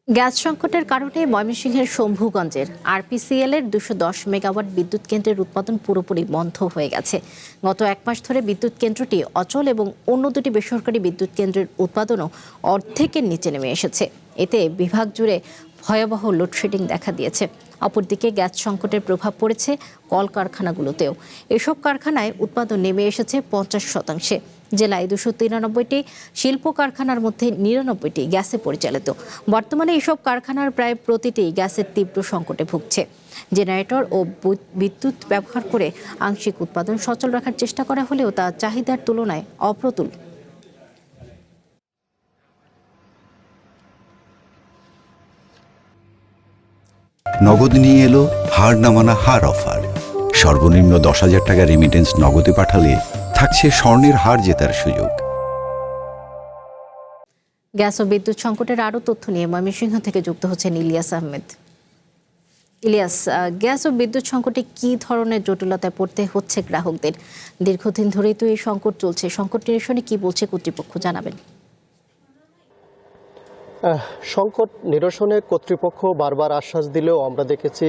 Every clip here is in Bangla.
গ্যাস সংকটের কারণে ময়মনসিংহের শম্ভুগঞ্জের আরপিসিএল এর ২১০ মেগাওয়াট বিদ্যুৎ কেন্দ্রের উৎপাদন পুরোপুরি বন্ধ হয়ে গেছে। গত এক মাস ধরে বিদ্যুৎ কেন্দ্রটি অচল এবং অন্য দুটি বেসরকারি বিদ্যুৎ কেন্দ্রের উৎপাদনও অর্ধেকের নিচে নেমে এসেছে। এতে বিভাগ জুড়ে ভয়াবহ লোডশেডিং দেখা দিয়েছে। অপরদিকে গ্যাস সংকটের প্রভাব পড়েছে কলকারখানাগুলোতেও। এসব কারখানায় উৎপাদন নেমে এসেছে ৫০%। জেলায় ২৯৩টি শিল্প কারখানার মধ্যে ৯৯টি গ্যাসে পরিচালিত। বর্তমানে এসব কারখানার প্রায় প্রতিটি গ্যাসের তীব্র সংকটে ভুগছে। জেনারেটর ও বিদ্যুৎ ব্যবহার করে আংশিক উৎপাদন সচল রাখার চেষ্টা করা হলেও তা চাহিদার তুলনায় অপ্রতুল। নগদ নিয়ে এলো হার না মানা হার অফার। সর্বনিম্ন ১০,০০০ টাকা রেমিটেন্স নগদে পাঠালে থাকছে স্বর্ণের হার জেতার সুযোগ। গ্যাস ও বিদ্যুৎ সংকটের আরও তথ্য নিয়ে ময়মনসিংহ থেকে যুক্ত হচ্ছেন ইলিয়াস আহমেদ। ইলিয়াস, গ্যাস ও বিদ্যুৎ সংকটে কি ধরনের জটিলতায় পড়তে হচ্ছে গ্রাহকদের? দীর্ঘদিন ধরেই তো এই সংকট চলছে। সংকট নিরসনে কি বলছে কর্তৃপক্ষ, জানাবেন। সংকট নিরসনে কর্তৃপক্ষ বারবার আশ্বাস দিলেও আমরা দেখেছি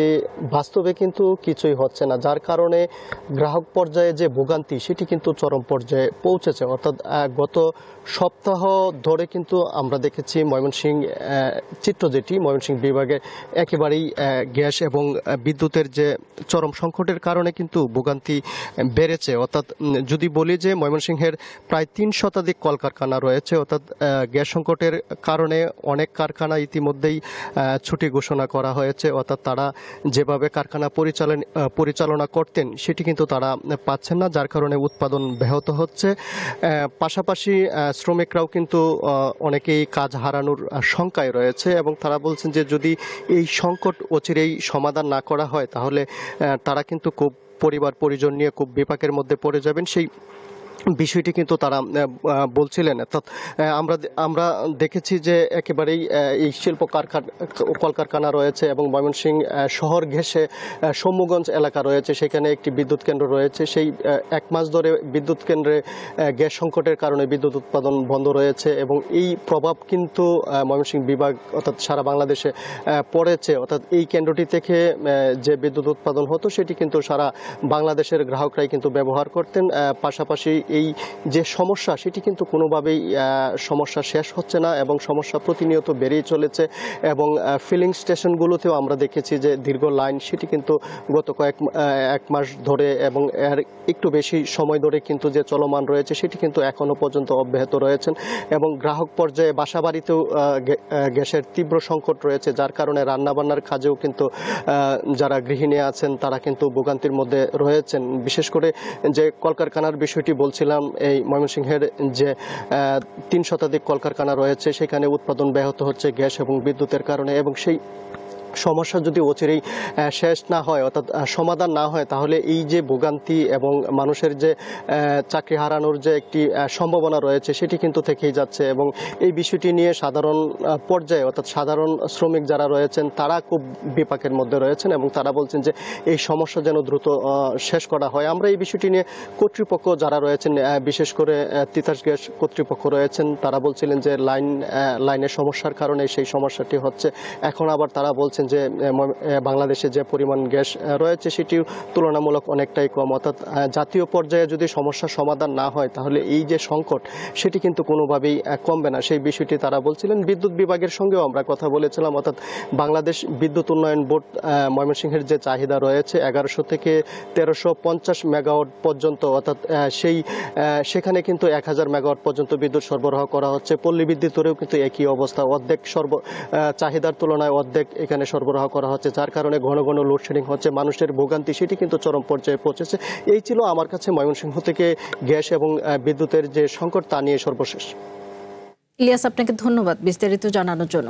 বাস্তবে কিন্তু কিছুই হচ্ছে না, যার কারণে গ্রাহক পর্যায়ে যে ভোগান্তি সেটি কিন্তু চরম পর্যায়ে পৌঁছেছে। অর্থাৎ গত সপ্তাহ ধরে কিন্তু আমরা দেখেছি ময়মনসিংহ বিভাগে একেবারেই গ্যাস এবং বিদ্যুতের যে চরম সংকটের কারণে কিন্তু ভোগান্তি বেড়েছে। অর্থাৎ যদি বলি যে ময়মনসিংহের প্রায় ৩ শতাধিক কলকারখানা রয়েছে। অর্থাৎ গ্যাস সংকটের কারণে অনেক কারখানা ইতিমধ্যেই ছুটি ঘোষণা করা হয়েছে। অর্থাৎ তারা যেভাবে কারখানা পরিচালনা করতেন সেটি কিন্তু তারা পাচ্ছেন না, যার কারণে উৎপাদন ব্যাহত হচ্ছে। পাশাপাশি শ্রমিকরাও কিন্তু অনেকেই কাজ হারানোর শঙ্কায় রয়েছে এবং তারা বলছেন যে যদি এই সংকট অচিরেই সমাধান না করা হয় তাহলে তারা কিন্তু খুব পরিবার পরিজন নিয়ে খুব বিপাকের মধ্যে পড়ে যাবেন। সেই বিষয়টি কিন্তু তারা বলছিলেন। অর্থাৎ আমরা দেখেছি যে একেবারেই এই শিল্প কলকারখানা রয়েছে এবং ময়মনসিংহ শহর ঘেঁষে শম্ভুগঞ্জ এলাকা রয়েছে, সেখানে একটি বিদ্যুৎ কেন্দ্র রয়েছে। সেই এক মাস ধরে বিদ্যুৎ কেন্দ্রে গ্যাস সংকটের কারণে বিদ্যুৎ উৎপাদন বন্ধ রয়েছে এবং এই প্রভাব কিন্তু ময়মনসিংহ বিভাগ অর্থাৎ সারা বাংলাদেশে পড়েছে। অর্থাৎ এই কেন্দ্রটি থেকে যে বিদ্যুৎ উৎপাদন হতো সেটি কিন্তু সারা বাংলাদেশের গ্রাহকরাই কিন্তু ব্যবহার করতেন। পাশাপাশি এই যে সমস্যা সেটি কিন্তু কোনোভাবেই সমস্যা শেষ হচ্ছে না এবং সমস্যা প্রতিনিয়ত বেড়েই চলেছে। এবং ফিলিং স্টেশনগুলোতেও আমরা দেখেছি যে দীর্ঘ লাইন, সেটি কিন্তু গত এক মাস ধরে এবং এর একটু বেশি সময় ধরে কিন্তু যে চলমান রয়েছে সেটি কিন্তু এখনও পর্যন্ত অব্যাহত রয়েছেন। এবং গ্রাহক পর্যায়ে বাসাবাড়িতেও গ্যাসের তীব্র সংকট রয়েছে, যার কারণে রান্নাবান্নার কাজেও কিন্তু যারা গৃহিণী আছেন তারা কিন্তু ভোগান্তির মধ্যে রয়েছেন। বিশেষ করে যে কলকারখানার বিষয়টি বলছিলাম, এই ময়মনসিংহের যে ৩ শতাধিক কলকারখানা রয়েছে সেখানে উৎপাদন ব্যাহত হচ্ছে গ্যাস এবং বিদ্যুতের কারণে। এবং সেই সমস্যা যদি অচিরেই শেষ না হয় অর্থাৎ সমাধান না হয় তাহলে এই যে ভোগান্তি এবং মানুষের যে চাকরি হারানোর যে একটি সম্ভাবনা রয়েছে সেটি কিন্তু থেকেই যাচ্ছে। এবং এই বিষয়টি নিয়ে সাধারণ পর্যায়ে অর্থাৎ সাধারণ শ্রমিক যারা রয়েছেন তারা খুব বিপাকের মধ্যে রয়েছেন এবং তারা বলছেন যে এই সমস্যা যেন দ্রুত শেষ করা হয়। আমরা এই বিষয়টি নিয়ে কর্তৃপক্ষ যারা রয়েছেন, বিশেষ করে তিতাস গ্যাস কর্তৃপক্ষ রয়েছেন, তারা বলছিলেন যে লাইনের সমস্যার কারণে সেই সমস্যাটি হচ্ছে। এখন আবার তারা বলছেন যে বাংলাদেশে যে পরিমাণ গ্যাস রয়েছে সেটি তুলনামূলক অনেকটাই কম। অর্থাৎ জাতীয় পর্যায়ে যদি সমস্যার সমাধান না হয় তাহলে এই যে সংকট সেটি কিন্তু কোনোভাবেই কমবে না, সেই বিষয়টি তারা বলছিলেন। বিদ্যুৎ বিভাগের সঙ্গেও আমরা কথা বলেছিলাম। অর্থাৎ বাংলাদেশ বিদ্যুৎ উন্নয়ন বোর্ড ময়মনসিংহের যে চাহিদা রয়েছে ১১০০ থেকে ১৩৫০ মেগাওয়াট পর্যন্ত, অর্থাৎ সেখানে কিন্তু ১০০০ মেগাওয়াট পর্যন্ত বিদ্যুৎ সরবরাহ করা হচ্ছে। পল্লী বিদ্যুতেরও কিন্তু একই অবস্থা, অর্ধেক চাহিদার তুলনায় অর্ধেক এখানে সরবরাহ করা হচ্ছে, যার কারণে ঘন ঘন লোডশেডিং হচ্ছে। মানুষের ভোগান্তি সেটি কিন্তু চরম পর্যায়ে পৌঁছেছে। এই ছিল আমার কাছে ময়মনসিংহ থেকে গ্যাস এবং বিদ্যুতের যে সংকট তা নিয়ে সর্বশেষ। ইলিয়াস, আপনাকে ধন্যবাদ বিস্তারিত জানানোর জন্য।